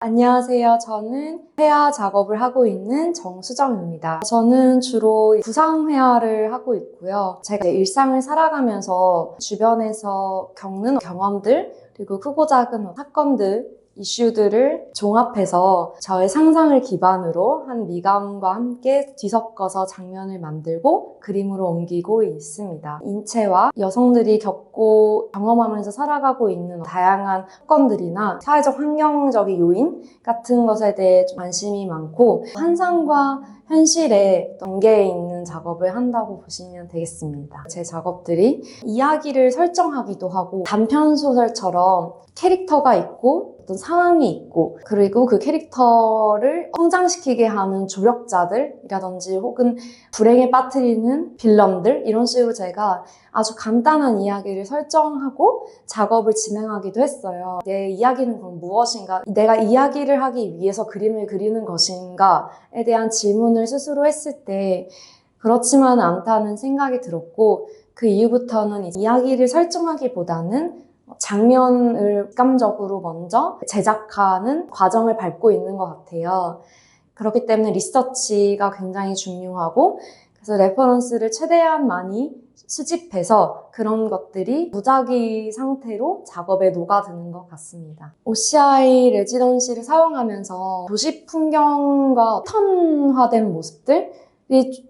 안녕하세요. 저는 회화 작업을 하고 있는 정수정입니다. 저는 주로 구상회화를 하고 있고요. 제가 일상을 살아가면서 주변에서 겪는 경험들, 그리고 크고 작은 사건들, 이슈들을 종합해서 저의 상상을 기반으로 한 미감과 함께 뒤섞어서 장면을 만들고 그림으로 옮기고 있습니다. 인체와 여성들이 겪고 경험하면서 살아가고 있는 다양한 사건들이나 사회적 환경적인 요인 같은 것에 대해 좀 관심이 많고 환상과 현실의 경계에 있는 작업을 한다고 보시면 되겠습니다. 제 작업들이 이야기를 설정하기도 하고 단편소설처럼 캐릭터가 있고 어떤 상황이 있고 그리고 그 캐릭터를 성장시키게 하는 조력자들이라든지 혹은 불행에 빠뜨리는 빌런들 이런 식으로 제가 아주 간단한 이야기를 설정하고 작업을 진행하기도 했어요. 내 이야기는 그럼 무엇인가? 내가 이야기를 하기 위해서 그림을 그리는 것인가에 대한 질문을 스스로 했을 때 그렇지만 않다는 생각이 들었고 그 이후부터는 이야기를 설정하기보다는 장면을 감적으로 먼저 제작하는 과정을 밟고 있는 것 같아요. 그렇기 때문에 리서치가 굉장히 중요하고 그래서 레퍼런스를 최대한 많이 수집해서 그런 것들이 무작위 상태로 작업에 녹아드는 것 같습니다. OCI 레지던시를 사용하면서 도시 풍경과 패턴화된 모습들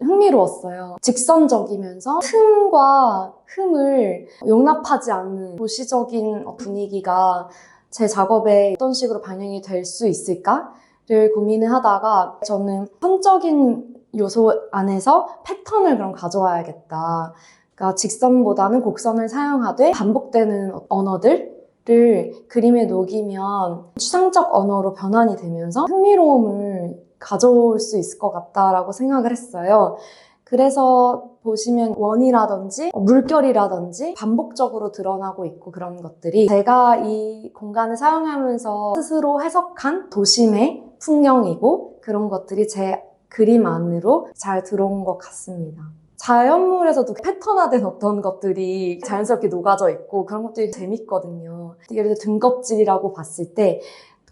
흥미로웠어요. 직선적이면서 틈과 흠을 용납하지 않는 도시적인 분위기가 제 작업에 어떤 식으로 반영이 될 수 있을까를 고민을 하다가 저는 선적인 요소 안에서 패턴을 그럼 가져와야겠다. 그러니까 직선보다는 곡선을 사용하되 반복되는 언어들을 그림에 녹이면 추상적 언어로 변환이 되면서 흥미로움을 가져올 수 있을 것 같다라고 생각을 했어요. 그래서 보시면 원이라든지 물결이라든지 반복적으로 드러나고 있고 그런 것들이 제가 이 공간을 사용하면서 스스로 해석한 도심의 풍경이고 그런 것들이 제 그림 안으로 잘 들어온 것 같습니다. 자연물에서도 패턴화된 어떤 것들이 자연스럽게 녹아져 있고 그런 것들이 재밌거든요. 예를 들어 등껍질이라고 봤을 때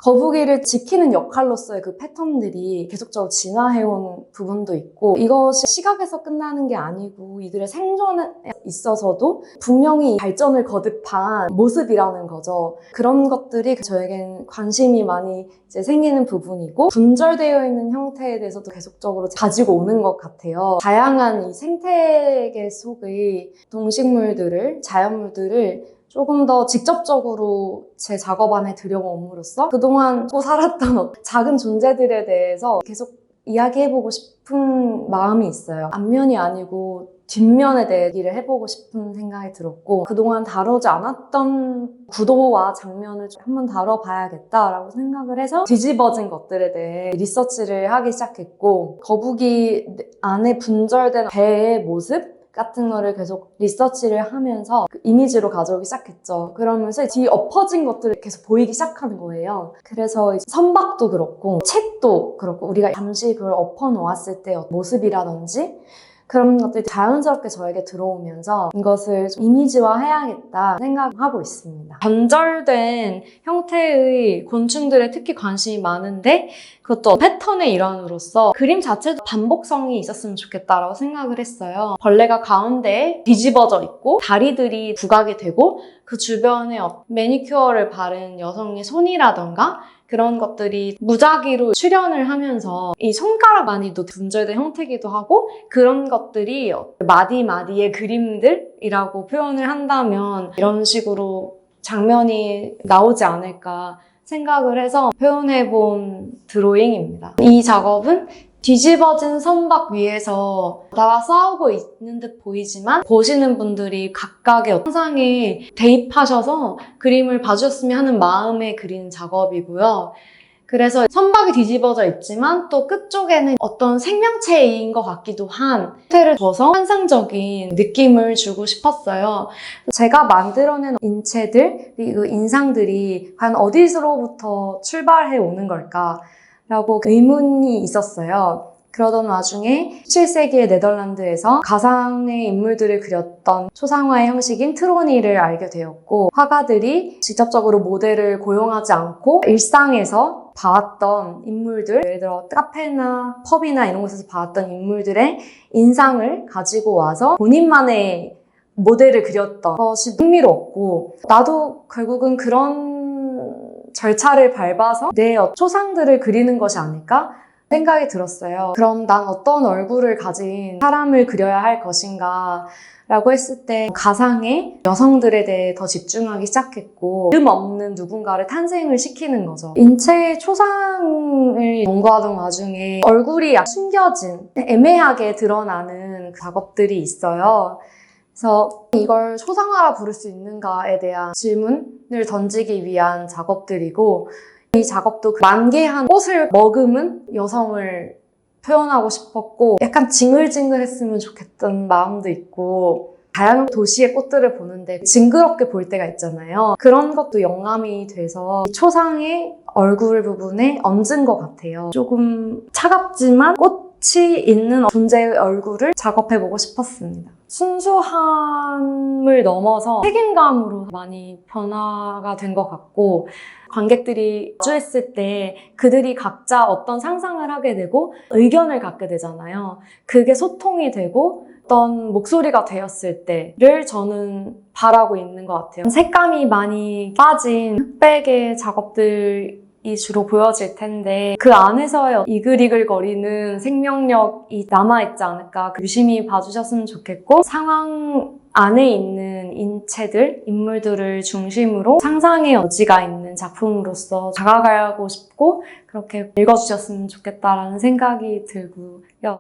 거북이를 지키는 역할로서의 그 패턴들이 계속적으로 진화해온 부분도 있고 이것이 시각에서 끝나는 게 아니고 이들의 생존에 있어서도 분명히 발전을 거듭한 모습이라는 거죠. 그런 것들이 저에겐 관심이 많이 이제 생기는 부분이고 분절되어 있는 형태에 대해서도 계속적으로 가지고 오는 것 같아요. 다양한 이 생태계 속의 동식물들을, 자연물들을 조금 더 직접적으로 제 작업 안에 들여옴으로써 그동안 고 살았던 작은 존재들에 대해서 계속 이야기해보고 싶은 마음이 있어요. 앞면이 아니고 뒷면에 대해 얘기를 해보고 싶은 생각이 들었고 그동안 다루지 않았던 구도와 장면을 한번 다뤄봐야겠다라고 생각을 해서 뒤집어진 것들에 대해 리서치를 하기 시작했고 거북이 안에 분절된 배의 모습 같은 거를 계속 리서치를 하면서 그 이미지로 가져오기 시작했죠. 그러면서 뒤 엎어진 것들이 계속 보이기 시작하는 거예요. 그래서 선박도 그렇고 책도 그렇고 우리가 잠시 그걸 엎어놓았을 때 모습이라든지 그런 것들이 자연스럽게 저에게 들어오면서 이것을 좀 이미지화해야겠다 생각하고 있습니다. 변절된 형태의 곤충들에 특히 관심이 많은데 그것도 패턴의 일환으로서 그림 자체도 반복성이 있었으면 좋겠다라고 생각을 했어요. 벌레가 가운데에 뒤집어져 있고 다리들이 부각이 되고 그 주변에 매니큐어를 바른 여성의 손이라던가 그런 것들이 무작위로 출현을 하면서 이 손가락만이도 분절된 형태이기도 하고 그런 것들이 마디마디의 그림들이라고 표현을 한다면 이런 식으로 장면이 나오지 않을까 생각을 해서 표현해본 드로잉입니다. 이 작업은 뒤집어진 선박 위에서 나와 싸우고 있는 듯 보이지만 보시는 분들이 각각의 상상에 대입하셔서 그림을 봐주셨으면 하는 마음에 그리는 작업이고요. 그래서 선박이 뒤집어져 있지만 또 끝쪽에는 어떤 생명체인 것 같기도 한 형태를 줘서 환상적인 느낌을 주고 싶었어요. 제가 만들어낸 인체들, 그리고 인상들이 과연 어디서로부터 출발해 오는 걸까? 라고 의문이 있었어요. 그러던 와중에 17세기의 네덜란드에서 가상의 인물들을 그렸던 초상화의 형식인 트로니를 알게 되었고 화가들이 직접적으로 모델을 고용하지 않고 일상에서 봐왔던 인물들, 예를 들어 카페나 펍이나 이런 곳에서 봐왔던 인물들의 인상을 가지고 와서 본인만의 모델을 그렸던 것이 흥미로웠고, 나도 결국은 그런 절차를 밟아서 내 초상들을 그리는 것이 아닐까 생각이 들었어요. 그럼 난 어떤 얼굴을 가진 사람을 그려야 할 것인가 라고 했을 때 가상의 여성들에 대해 더 집중하기 시작했고, 이름 없는 누군가를 탄생을 시키는 거죠. 인체의 초상을 연구하던 와중에 얼굴이 숨겨진, 애매하게 드러나는 작업들이 있어요. 그래서 이걸 초상화라 부를 수 있는가에 대한 질문을 던지기 위한 작업들이고, 이 작업도 만개한 꽃을 머금은 여성을 표현하고 싶었고, 약간 징글징글했으면 좋겠던 마음도 있고, 다양한 도시의 꽃들을 보는데 징그럽게 볼 때가 있잖아요. 그런 것도 영감이 돼서 초상의 얼굴 부분에 얹은 것 같아요. 조금 차갑지만 꽃이 있는 존재의 얼굴을 작업해보고 싶었습니다. 순수함을 넘어서 책임감으로 많이 변화가 된 것 같고, 관객들이 마주했을 때 그들이 각자 어떤 상상을 하게 되고 의견을 갖게 되잖아요. 그게 소통이 되고 어떤 목소리가 되었을 때를 저는 바라고 있는 것 같아요. 색감이 많이 빠진 흑백의 작업들이 주로 보여질 텐데, 그 안에서의 이글이글거리는 생명력이 남아있지 않을까 유심히 봐주셨으면 좋겠고, 상황 안에 있는 인체들, 인물들을 중심으로 상상의 여지가 있는 작품으로서 다가가고 싶고 그렇게 읽어주셨으면 좋겠다라는 생각이 들고요.